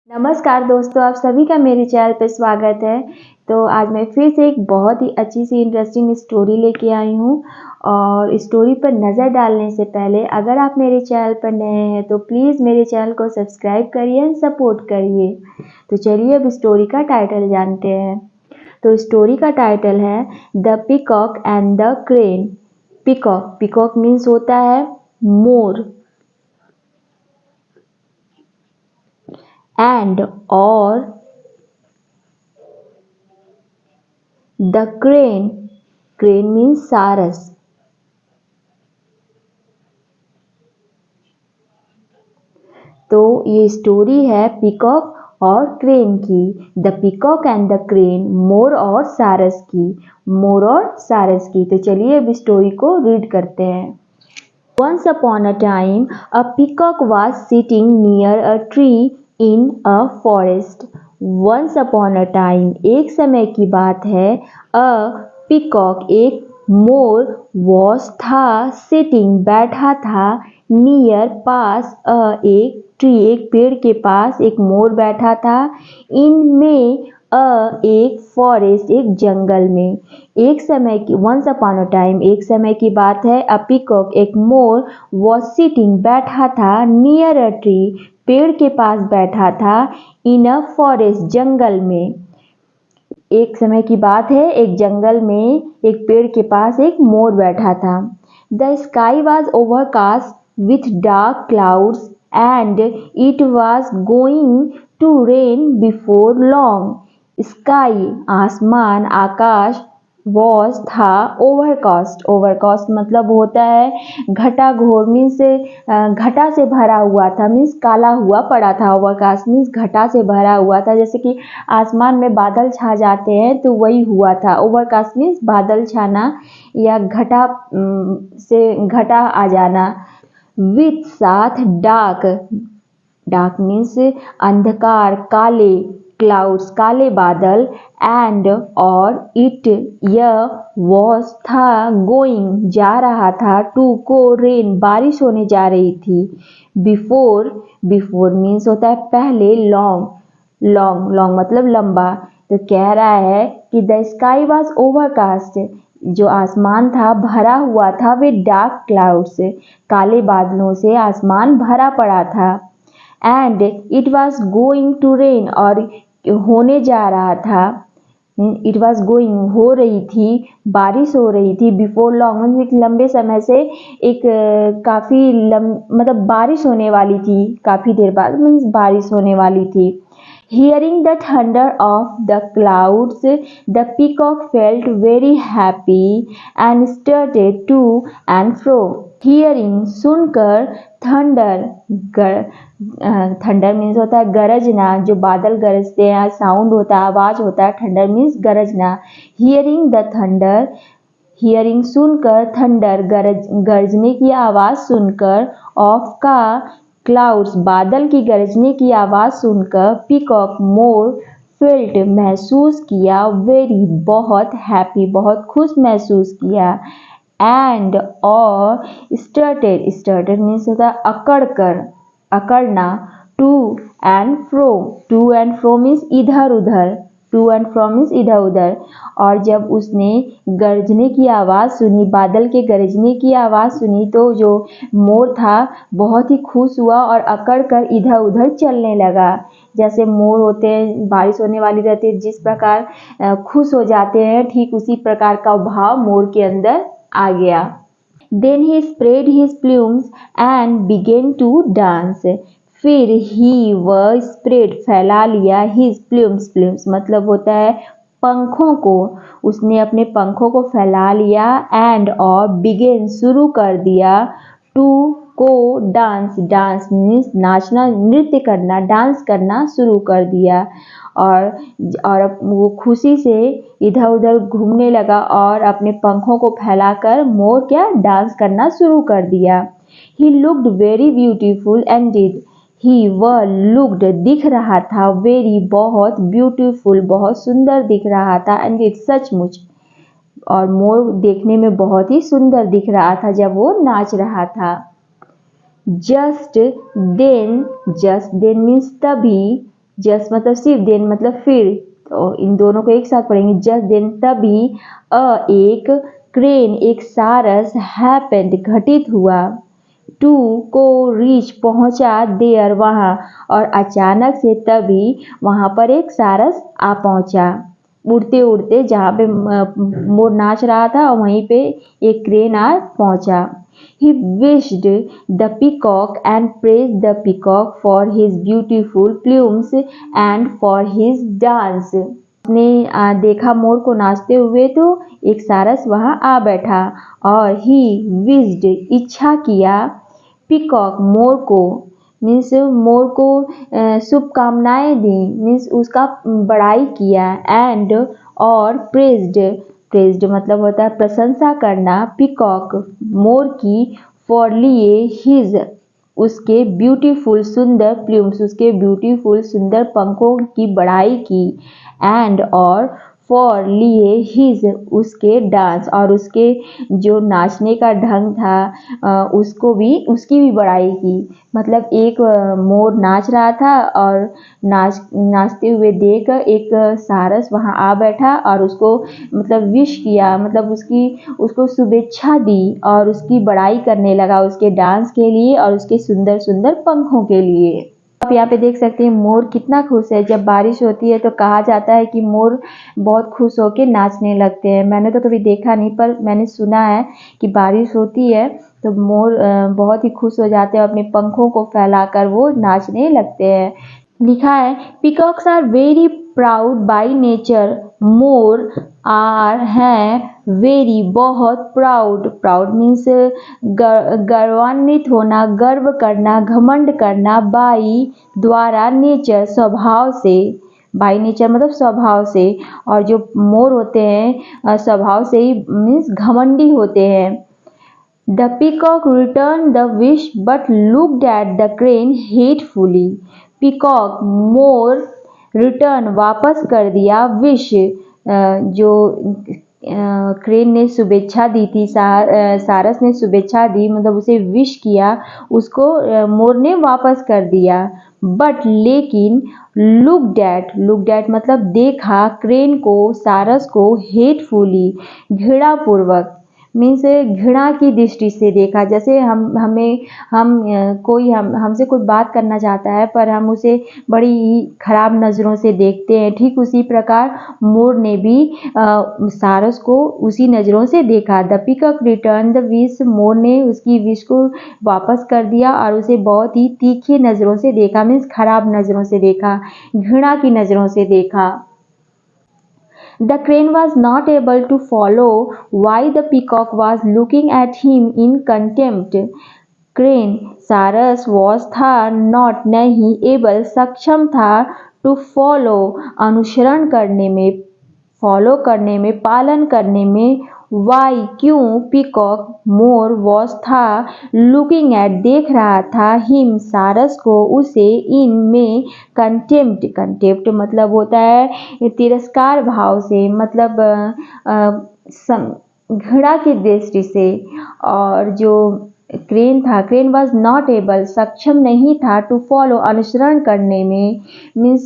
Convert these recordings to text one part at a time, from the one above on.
नमस्कार दोस्तों, आप सभी का मेरे चैनल पे स्वागत है। तो आज मैं फिर से एक बहुत ही अच्छी सी इंटरेस्टिंग स्टोरी लेके आई हूँ। और स्टोरी पर नज़र डालने से पहले अगर आप मेरे चैनल पर नए हैं तो प्लीज़ मेरे चैनल को सब्सक्राइब करिए एंड सपोर्ट करिए। तो चलिए अब स्टोरी का टाइटल जानते हैं। तो स्टोरी का टाइटल है the peacock and the crane. Peacock, peacock means होता है मोर, एंड और द क्रेन, क्रेन मीन्स सारस। तो ये स्टोरी है पीकॉक और क्रेन की। The peacock and the crane, मोर और सारस की, मोर और सारस की। तो चलिए अब स्टोरी को रीड करते हैं। Once upon a time, a peacock was sitting near a tree in a forest. Once upon a time, एक समय की बात है। A peacock, एक मोर, was था, sitting बैठा था, near पास, एक ट्री, एक पेड़ के पास एक मोर बैठा था। इनमें एक फॉरेस्ट, एक जंगल में। एक समय की, वंस अपॉन अ टाइम, एक समय की बात है। अ पीकॉक, एक मोर, वॉज सिटिंग बैठा था, नियर अ ट्री, पेड़ के पास बैठा था, इन अ फॉरेस्ट, जंगल में। एक समय की बात है, एक जंगल में एक पेड़ के पास एक मोर बैठा था। The sky was overcast with dark clouds and it was going to rain before long. Sky, आसमान, आकाश, वॉज था, ओवरकास्ट, ओवरकास्ट मतलब होता है घटा घोर, मीन्स घटा से भरा हुआ था, मीन्स काला हुआ पड़ा था। ओवरकास्ट मीन्स घटा से भरा हुआ था, जैसे कि आसमान में बादल छा जाते हैं तो वही हुआ था। ओवरकास्ट मीन्स बादल छाना या घटा से घटा आ जाना। विथ, साथ, डार्क, डार्क मीन्स अंधकार, काले, क्लाउड्स, काले बादल, एंड और इट, यह, वॉज था, गोइंग जा रहा था, टू को रेन, बारिश होने जा रही थी। बिफोर, बिफोर मीन्स होता है पहले, लॉन्ग, लॉन्ग, लॉन्ग मतलब लंबा। तो कह रहा है कि द स्काई वॉज ओवरकास्ट, जो आसमान था भरा हुआ था, वे डार्क क्लाउड्स, काले बादलों से आसमान भरा पड़ा था। And it was going to rain, और होने जा रहा था, इट वॉज गोइंग, हो रही थी, बारिश हो रही थी, बिफोर लॉन्ग मीन्स एक लंबे समय से, एक काफ़ी मतलब बारिश होने वाली थी, काफ़ी देर बाद मीन्स बारिश होने वाली थी। Hearing the thunder of the clouds, the peacock felt very happy and started to and fro. Hearing, सुनकर, thunder, थंडर मीन्स होता है गरजना, जो बादल गरजते हैं, साउंड होता है, आवाज़ होता है। थंडर मीन्स गरजना। हियरिंग द थंडर, हियरिंग सुनकर, थंडर गरजने की आवाज़ सुनकर, ऑफ का, क्लाउड्स बादल की गरजने की आवाज़ सुनकर, पीकॉक मोर फेल्ट महसूस किया, वेरी बहुत, हैप्पी बहुत खुश महसूस किया, एंड और स्टार्टेड, स्टार्टेड मीन्स होता है अकड़ कर, अकड़ना, to and fro, to and fro means इधर उधर, टू एंड फ्रो मीन्स इधर उधर। और जब उसने गरजने की आवाज़ सुनी, बादल के गरजने की आवाज़ सुनी, तो जो मोर था बहुत ही खुश हुआ और अकड़ कर इधर उधर चलने लगा। जैसे मोर होते हैं, बारिश होने वाली रहती है, जिस प्रकार खुश हो जाते हैं, ठीक उसी प्रकार का भाव मोर के अंदर आ गया। Then he spread his plumes and began to dance. फिर ही वह स्प्रेड फैला लिया, his plumes, plumes मतलब होता है पंखों को, उसने अपने पंखों को फैला लिया, एंड और बिगेन शुरू कर दिया, टू को डांस, डांस मीन्स नाचना, नृत्य करना, डांस करना शुरू कर दिया। और वो खुशी से इधर उधर घूमने लगा और अपने पंखों को फैलाकर मोर क्या डांस करना शुरू कर दिया। He looked very beautiful and did, he वह लुक्ड दिख रहा था, वेरी बहुत, ब्यूटीफुल बहुत सुंदर दिख रहा था, एंड डिड सचमुच, और मोर देखने में बहुत ही सुंदर दिख रहा था जब वो नाच रहा था। Just then, just then means तभी, जस्ट मतलब सिर्फ, देन मतलब फिर, तो इन दोनों को एक साथ पढ़ेंगे। जस्ट देन तभी, एक क्रेन एक सारस हैपेंड घटित हुआ, टू को रीच पहुंचा, देयर वहां, और अचानक से तभी वहां पर एक सारस आ पहुंचा। उड़ते उड़ते जहाँ पे मोर नाच रहा था वहीं पे एक क्रेन आ पहुंचा। He wished the peacock and praised the peacock for his beautiful plumes and for his dance. उसने देखा मोर को नाचते हुए तो एक सारस वहां आ बैठा, और he wished इच्छा किया, पीकॉक मोर को, मीन्स मोर को शुभकामनाएं दी, मीन्स उसका बड़ाई किया, एंड और प्रेज्ड, प्रेज्ड मतलब होता है प्रशंसा करना, पीकॉक मोर की, फॉर लिए हिज उसके ब्यूटीफुल सुंदर प्लूम्स, उसके ब्यूटीफुल सुंदर पंखों की बड़ाई की, एंड और फॉर लिए हिज उसके डांस, और उसके जो नाचने का ढंग था उसको भी, उसकी भी बड़ाई की। मतलब एक मोर नाच रहा था और नाचते हुए देख एक सारस वहां आ बैठा और उसको मतलब विश किया, मतलब उसको शुभेच्छा दी और उसकी बड़ाई करने लगा उसके डांस के लिए और उसके सुंदर सुंदर पंखों के लिए। आप यहाँ पे देख सकते हैं मोर कितना खुश है। जब बारिश होती है तो कहा जाता है कि मोर बहुत खुश होकर नाचने लगते हैं। मैंने तो कभी देखा नहीं, पर मैंने सुना है कि बारिश होती है तो मोर बहुत ही खुश हो जाते हैं, अपने पंखों को फैलाकर वो नाचने लगते हैं। लिखा है, peacocks are very proud by nature, मोर आर हैं वेरी बहुत प्राउड, प्राउड मीन्स गर्वान्वित होना, गर्व करना, घमंड करना, बाई द्वारा, नेचर स्वभाव से, बाई नेचर मतलब स्वभाव से, और जो मोर होते हैं स्वभाव से ही मीन्स घमंडी होते हैं। The peacock returned the wish but looked at the crane hatefully. Peacock more return वापस कर दिया, विश जो क्रेन ने शुभेच्छा दी थी, सारस ने शुभेच्छा दी मतलब उसे विश किया, उसको मोर ने वापस कर दिया। बट लेकिन लुकड एट मतलब देखा, क्रेन को, सारस को, हेटफुली घृणापूर्वक, मीन्स घृणा की दृष्टि से देखा। जैसे हमसे कोई बात करना चाहता है पर हम उसे बड़ी ही खराब नज़रों से देखते हैं, ठीक उसी प्रकार मोर ने भी सारस को उसी नज़रों से देखा। The peacock return the wish, मोर ने उसकी विश को वापस कर दिया और उसे बहुत ही तीखी नज़रों से देखा, मीन्स खराब नज़रों से देखा, घृणा की नज़रों से देखा। The crane was not able to follow why the peacock was looking at him in contempt. Crane सारस was था, not नहीं, able सक्षम था, to follow अनुसरण करने में, फॉलो करने में, पालन करने में, वाई क्यों, पीकॉक मोर वॉज था, लुकिंग एट देख रहा था, हिम सारस को, उसे, इन में, कंटेम्प्ट, कंटेम्प्ट मतलब होता है तिरस्कार भाव से, मतलब घृणा की दृष्टि से। और जो क्रेन था, क्रेन वॉज नॉट एबल सक्षम नहीं था, टू फॉलो अनुसरण करने में, मीन्स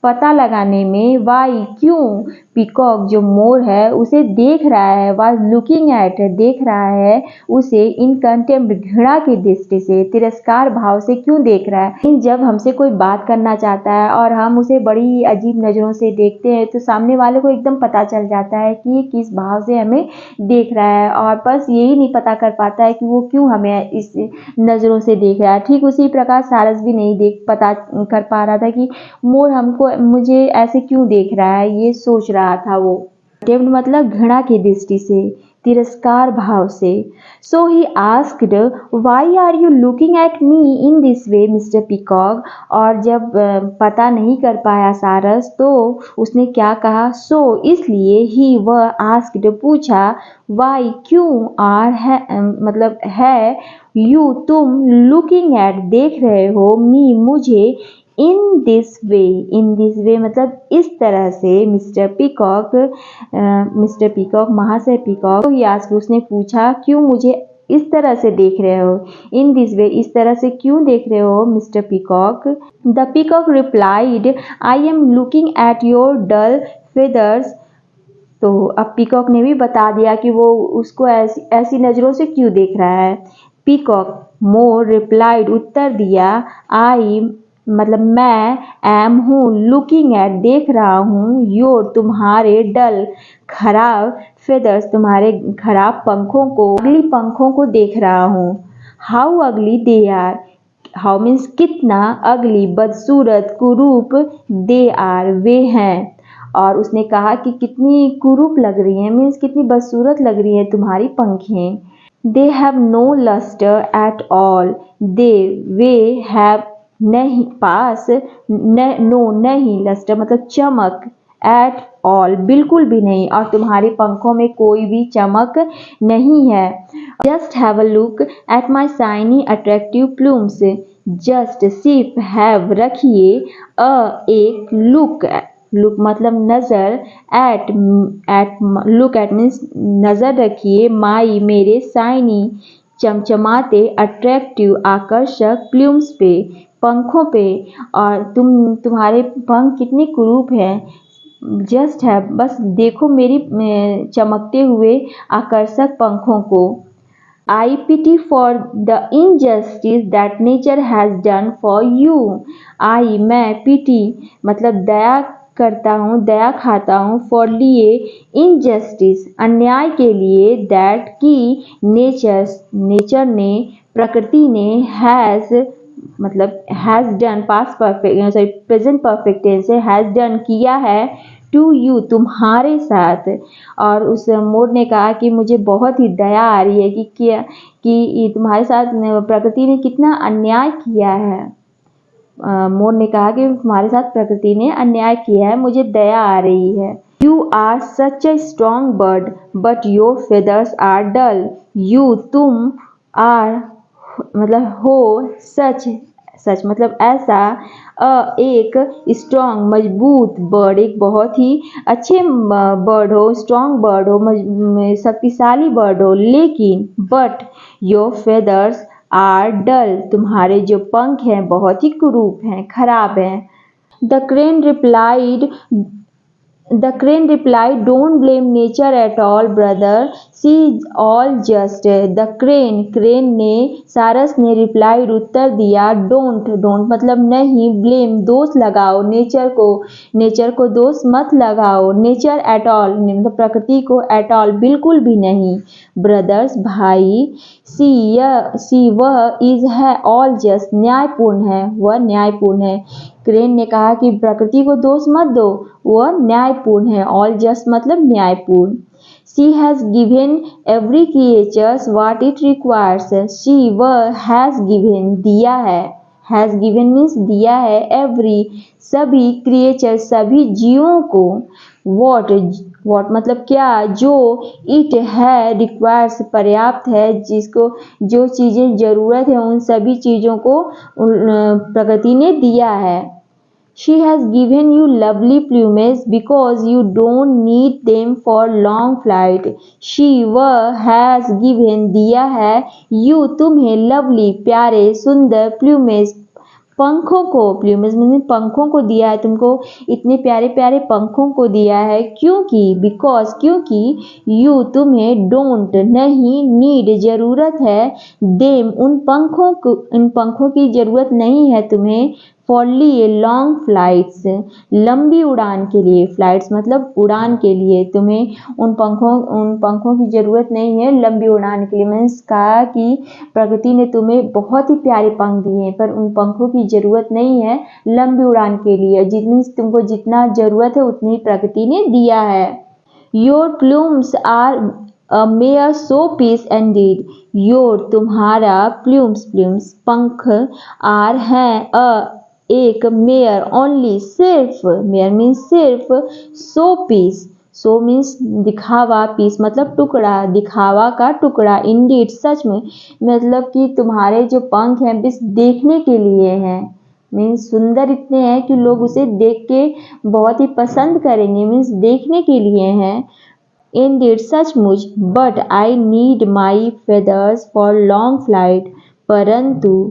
पता लगाने में, वाई क्यों, पीकॉक जो मोर है उसे देख रहा है, वाज लुकिंग एट देख रहा है उसे, इन कंटेम्प्ट घृणा की दृष्टि से, तिरस्कार भाव से क्यों देख रहा है। जब हमसे कोई बात करना चाहता है और हम उसे बड़ी अजीब नज़रों से देखते हैं तो सामने वाले को एकदम पता चल जाता है कि ये किस भाव से हमें देख रहा है, और बस यही नहीं पता कर पाता है कि वो क्यों हमें इस नज़रों से देख रहा है। ठीक उसी प्रकार सारस भी नहीं पता कर पा रहा था कि मोर मुझे ऐसे क्यों देख रहा है, ये सोच रहा था वो। कंटेम्प्ट मतलब घृणा की दृष्टि से, तिरस्कार भाव से। So he asked, why are you looking at me in this way mister peacock, और जब पता नहीं कर पाया सारस तो उसने क्या कहा, सो इसलिए, ही वह, आस्क्ड पूछा, वाई क्यों, आर है मतलब है, यू तुम, लुकिंग एट देख रहे हो, मी मुझे, इन दिस वे मतलब इस तरह से, मिस्टर पीकॉक महाशय पीकॉक, उसने पूछा, क्यों मुझे इस तरह से देख रहे हो? इन दिस वे, इस तरह से क्यों देख रहे हो mister peacock? The peacock replied, I am looking at your dull feathers. तो अब पीकॉक ने भी बता दिया कि वो उसको ऐसी ऐसी नज़रों से क्यों देख रहा है। पीकॉक मोर रिप्लाइड, उत्तर दिया, आई मतलब मैं, एम हूँ, लुकिंग एट देख रहा हूँ, योर तुम्हारे, डल खराब, फेदर्स तुम्हारे खराब पंखों को, अगली पंखों को देख रहा हूँ। हाउ अगली दे आर, हाउ मीन्स कितना, अगली बदसूरत, कुरूप, दे आर वे हैं। और उसने कहा कि कितनी कुरूप लग रही हैं, मीन्स कितनी बदसूरत लग रही हैं तुम्हारी पंखें। They have no lustre at all, they वे हैव नहीं, पास, नो नहीं, लस्टर मतलब चमक, एट ऑल बिल्कुल भी नहीं, और तुम्हारे पंखों में कोई भी चमक नहीं है। Just have a look at my shiny attractive plumes, just सिर्फ हैव रखिए, एक लुक, लुक मतलब नज़र, एट लुक एट मीन्स नज़र रखिए, माई मेरे, शाइनी चमचमाते, अट्रैक्टिव आकर्षक, प्लूम्स पे पंखों पे, और तुम्हारे पंख कितने कुरूप हैं। जस्ट है बस देखो मेरी चमकते हुए आकर्षक पंखों को। I pity for the injustice that nature has done for you. I मैं pity मतलब दया करता हूँ, दया खाता हूँ, for लिए, injustice अन्याय के लिए, that की, nature ने, प्रकृति ने, has मतलब has done past perfect sorry present perfect tense है, has done किया है, टू यू तुम्हारे साथ। और उस मोर ने कहा कि मुझे बहुत ही दया आ रही है कि तुम्हारे साथ प्रकृति ने कितना अन्याय किया है। मोर ने कहा कि तुम्हारे साथ प्रकृति ने अन्याय किया है, मुझे दया आ रही है। You are such a strong bird but your feathers are dull, you तुम, आर मतलब हो, सच मतलब ऐसा, एक स्ट्रॉन्ग मजबूत, बर्ड एक बहुत ही अच्छे बर्ड हो, स्ट्रॉन्ग बर्ड हो, शक्तिशाली बर्ड हो, लेकिन बट योर फेदर्स आर डल तुम्हारे जो पंख हैं बहुत ही कुरूप हैं, खराब हैं। The crane replied, don't blame nature at all brother, see is all just. The crane ने, सारस ने, रिप्लाइड उत्तर दिया, डोंट मतलब नहीं, ब्लेम दोष लगाओ, नेचर को दोष मत लगाओ, नेचर एट ऑल मतलब प्रकृति को, एट ऑल बिल्कुल भी नहीं, ब्रदर्स भाई, सी वह, इज है, ऑल जस्ट न्यायपूर्ण है, वह न्यायपूर्ण है। क्रेन ने कहा कि प्रकृति को दोष मत दो, वह न्यायपूर्ण है, ऑल जस्ट मतलब न्यायपूर्ण। She has given every creatures what it requires, she वह, हैज गिवन दिया है, हैज गिवन मीन्स दिया है, एवरी सभी, क्रिएचर सभी जीवों को, वॉट मतलब क्या, जो, इट है, रिक्वायर्स पर्याप्त है, जिसको जो चीज़ें ज़रूरत है उन सभी चीज़ों को प्रकृति ने दिया है। She has given you lovely plumage because you don't need them for long flight. She वह, has given दिया है, you तुम्हें, lovely प्यारे, सुंदर, plumage पंखों को, प्लूमेज मतलब पंखों को दिया है तुमको, इतने प्यारे प्यारे पंखों को दिया है, क्योंकि, बिकॉज क्योंकि, यू तुम्हें, डोंट नहीं, नीड जरूरत है, देम उन पंखों की जरूरत नहीं है तुम्हें, फॉर लिए, लॉन्ग फ्लाइट्स लंबी उड़ान के लिए, फ्लाइट्स मतलब उड़ान के लिए, तुम्हें उन पंखों की ज़रूरत नहीं है लंबी उड़ान के लिए। मीन्स कहा कि प्रकृति ने तुम्हें बहुत ही प्यारे पंख दिए हैं पर उन पंखों की ज़रूरत नहीं है लंबी उड़ान के लिए, तुमको जितना ज़रूरत है उतनी प्रकृति ने दिया है। Your plumes are mere show piece indeed, your तुम्हारा, प्लूम्स पंख, आर हैं, एक, मेयर ओनली सिर्फ, मेयर मीन्स सिर्फ, सो पीस, सो मीन्स दिखावा, पीस मतलब टुकड़ा, दिखावा का टुकड़ा, इंडीड सच में, मतलब कि तुम्हारे जो पंख हैं बस देखने के लिए हैं, मीन्स सुंदर इतने हैं कि लोग उसे देख के बहुत ही पसंद करेंगे, मीन्स देखने के लिए हैं। इंडीड सचमुच, but I need my feathers for long flight, परंतु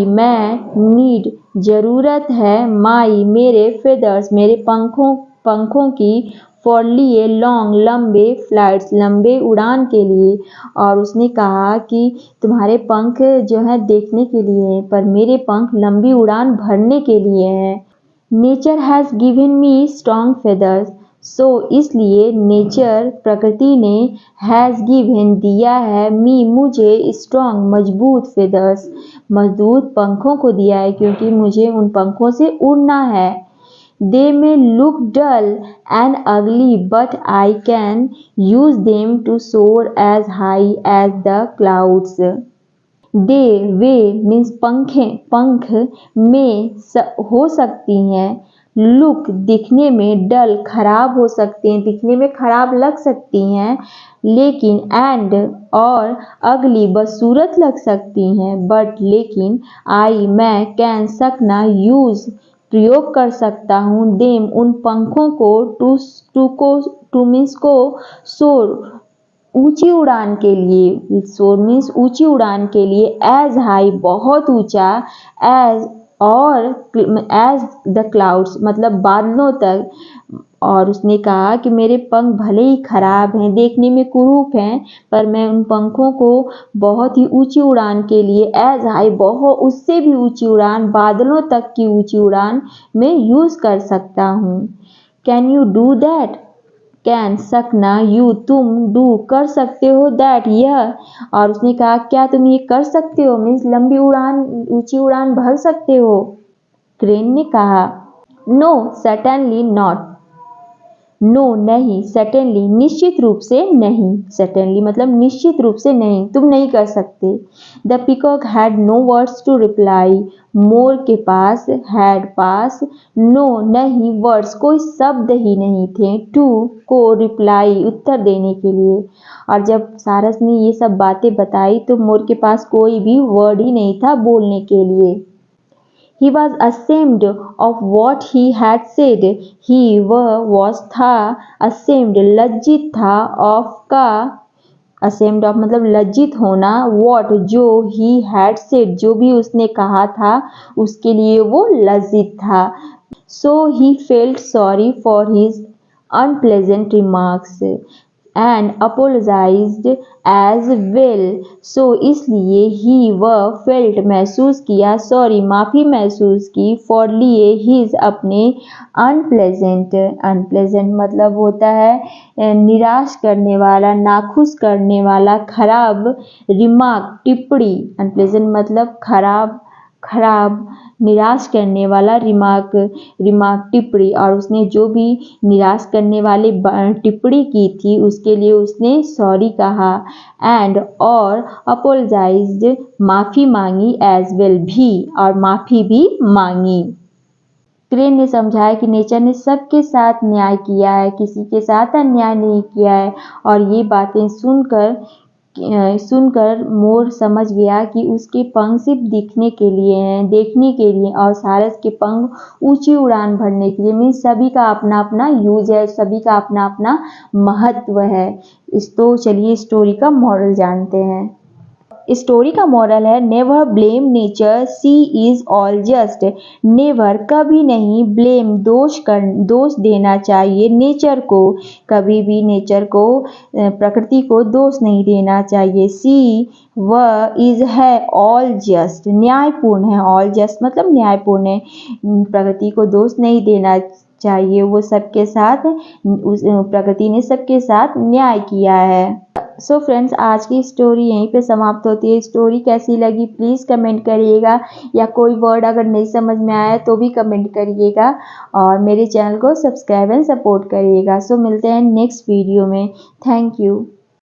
मैं नीड जरूरत है माई मेरे फेदर्स मेरे पंखों की फॉर लिए लॉन्ग लंबे फ्लाइट्स लंबे उड़ान के लिए। और उसने कहा कि तुम्हारे पंख जो है देखने के लिए हैं, पर मेरे पंख लंबी उड़ान भरने के लिए हैं। Nature has given me strong feathers, so इसलिए नेचर प्रकृति ने हैज़ गिवन दिया है मी मुझे स्ट्रॉन्ग मजबूत फेदर्स मजबूत पंखों को दिया है, क्योंकि मुझे उन पंखों से उड़ना है। They may look dull and ugly but I can use them to soar as high as the clouds. They वे मीन्स पंख में हो सकती हैं, लुक दिखने में, डल खराब हो सकते हैं, दिखने में खराब लग सकती हैं, लेकिन एंड और अगली बदसूरत लग सकती हैं, बट लेकिन मैं कैन सकना यूज प्रयोग कर सकता हूँ देम उन पंखों को टू मीन्स को सोर ऊंची उड़ान के लिए, सोर मीन्स ऊंची उड़ान के लिए, एज हाई बहुत ऊंचा, एज और एज द क्लाउड्स मतलब बादलों तक। और उसने कहा कि मेरे पंख भले ही खराब हैं, देखने में कुरूप हैं, पर मैं उन पंखों को बहुत ही ऊंची उड़ान के लिए एज हाई बहुत उससे भी ऊंची उड़ान बादलों तक की ऊंची उड़ान में यूज कर सकता हूँ। Can you do that? Can सकना, यू तुम, डू कर सकते हो, दैट यह। और उसने कहा क्या तुम ये कर सकते हो मीन्स लंबी उड़ान ऊंची उड़ान भर सकते हो? क्रेन ने कहा नो सर्टेनली नॉट, नो नहीं, सर्टेनली निश्चित रूप से नहीं, सर्टेनली मतलब निश्चित रूप से नहीं, तुम नहीं कर सकते। The peacock had no words to reply, मोर के पास हैड पास नो नहीं वर्ड्स कोई शब्द ही नहीं थे, टू को रिप्लाई उत्तर देने के लिए। और जब सारस ने ये सब बातें बताई तो मोर के पास कोई भी वर्ड ही नहीं था बोलने के लिए। He was ashamed of what he had said. He was था ashamed लज्जित था of का ashamed of मतलब लज्जित होना, what जो he had said जो भी उसने कहा था उसके लिए वो लज्जित था। So he felt sorry for his unpleasant remarks and apologized as well. So इसलिए he वह felt महसूस किया, sorry माफ़ी महसूस की, for लिए his अपने unpleasant मतलब होता है निराश करने वाला, नाखुश करने वाला, खराब, रिमार्क टिप्पणी, unpleasant मतलब खराब निराश करने वाला, रिमार्क टिप्पणी। और उसने जो भी निराश करने वाले टिप्पणी की थी उसके लिए उसने सॉरी कहा, एंड और अपोलोजाइज्ड माफ़ी मांगी, एज वेल भी और माफ़ी भी मांगी। क्रेन ने समझाया कि नेचर ने सबके साथ न्याय किया है, किसी के साथ अन्याय नहीं किया है। और ये बातें सुनकर मोर समझ गया कि उसके पंख सिर्फ दिखने के लिए हैं, देखने के लिए, और सारस के पंख ऊंची उड़ान भरने के लिए। मीन्स सभी का अपना अपना यूज है, सभी का अपना अपना महत्व है। तो चलिए स्टोरी का मॉरल जानते हैं। स्टोरी का मॉरल है never blame nature, see is all just. Never कभी नहीं, ब्लेम दोष देना चाहिए नेचर को, कभी भी नेचर को प्रकृति को दोष नहीं देना चाहिए। सी वह इज है ऑल जस्ट न्यायपूर्ण है, ऑल जस्ट मतलब न्यायपूर्ण है, प्रकृति को दोष नहीं देना चाहिए, वो सबके साथ प्रकृति ने सबके साथ न्याय किया है। सो फ्रेंड्स आज की स्टोरी यहीं पे समाप्त होती है। स्टोरी कैसी लगी प्लीज़ कमेंट करिएगा, या कोई वर्ड अगर नहीं समझ में आया तो भी कमेंट करिएगा, और मेरे चैनल को सब्सक्राइब एंड सपोर्ट करिएगा। सो मिलते हैं नेक्स्ट वीडियो में। Thank you.